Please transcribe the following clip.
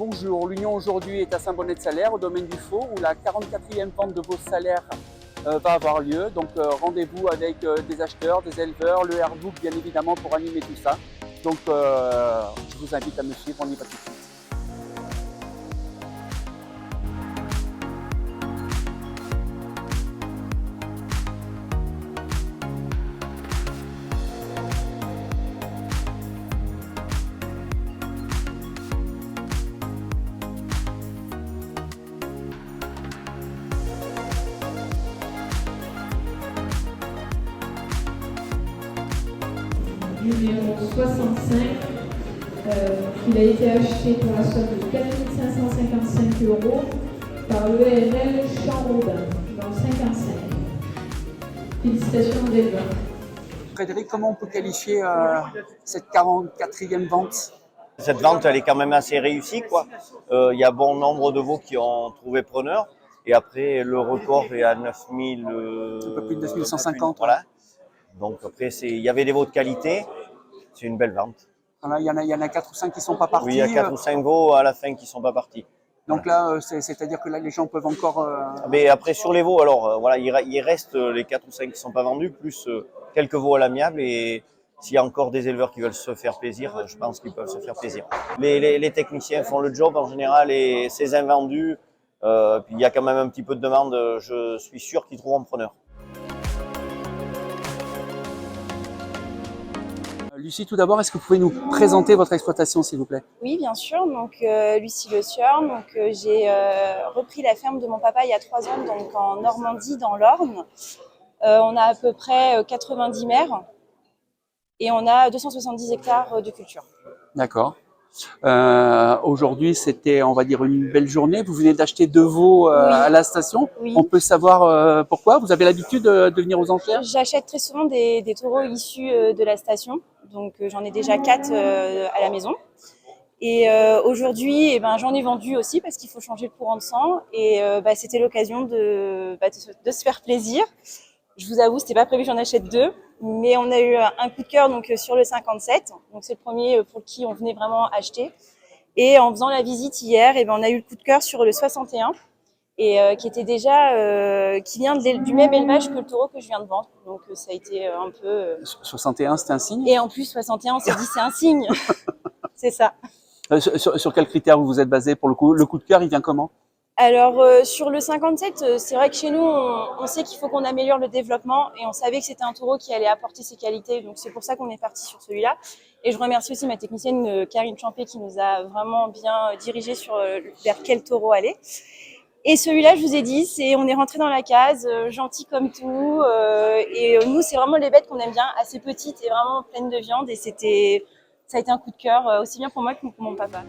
Bonjour, l'Union aujourd'hui est à Saint-Bonnet-de-Salaire, au domaine du Faux, où la 44e vente de vos salaires va avoir lieu. Donc rendez-vous avec des acheteurs, des éleveurs, le Airbook bien évidemment pour animer tout ça. Donc je vous invite à me suivre, on y va tout de suite. Numéro 65, il a été acheté pour la somme de 4 555 € par l'ERL Champ-Rodin, dans le 55. Félicitations d'éleveurs. Frédéric, comment on peut qualifier cette 44e vente? Cette vente, elle est quand même assez réussie, quoi. Il y a bon nombre de veaux qui ont trouvé preneur. Et après, le record est à 9000... un peu plus de 9150. Voilà. Donc après, il y avait des veaux de qualité. C'est une belle vente. Voilà, il y en a 4 ou 5 qui ne sont pas partis. Oui, il y a 4 ou 5 veaux à la fin qui ne sont pas partis. Donc là, c'est-à-dire que là, les gens peuvent encore... Mais après, sur les veaux, alors, voilà, il reste les 4 ou 5 qui ne sont pas vendus, plus quelques veaux à l'amiable. Et s'il y a encore des éleveurs qui veulent se faire plaisir, je pense qu'ils peuvent se faire plaisir. Les techniciens font le job en général et ces invendus, puis il y a quand même un petit peu de demande, je suis sûr qu'ils trouveront preneur. Lucie, tout d'abord, est-ce que vous pouvez nous présenter votre exploitation, s'il vous plaît? Oui, bien sûr. Donc, Lucie Le Sieur. Donc, j'ai repris la ferme de mon papa il y a 3 ans, donc en Normandie, dans l'Orne. On a à peu près 90 mères et on a 270 hectares de culture. D'accord. Aujourd'hui, c'était, on va dire, une belle journée. Vous venez d'acheter 2 veaux Oui. à la station. Oui. On peut savoir pourquoi? Vous avez l'habitude de venir aux enchères? J'achète très souvent des taureaux issus de la station. Donc, j'en ai déjà 4 à la maison. Et aujourd'hui, j'en ai vendu aussi parce qu'il faut changer le courant de sang. Et c'était l'occasion de se faire plaisir. Je vous avoue, c'était pas prévu que j'en achète 2. Mais on a eu un coup de cœur donc, sur le 57. Donc, c'est le premier pour qui on venait vraiment acheter. Et en faisant la visite hier, on a eu le coup de cœur sur le 61. Et qui était déjà qui vient du même élevage que le taureau que je viens de vendre. Donc ça a été un peu 61, c'est un signe? Et en plus 61, on s'est dit c'est un signe. C'est ça. Sur quels critères vous vous êtes basé pour le coup? Le coup de cœur, il vient comment? Alors sur le 57, c'est vrai que chez nous on sait qu'il faut qu'on améliore le développement et on savait que c'était un taureau qui allait apporter ses qualités, donc c'est pour ça qu'on est parti sur celui-là. Et je remercie aussi ma technicienne Karine Champé qui nous a vraiment bien dirigé vers quel taureau aller. Et celui-là, je vous ai dit, on est rentré dans la case, gentil comme tout. Et nous, c'est vraiment les bêtes qu'on aime bien, assez petites et vraiment pleines de viande. Et ça a été un coup de cœur, aussi bien pour moi que pour mon papa.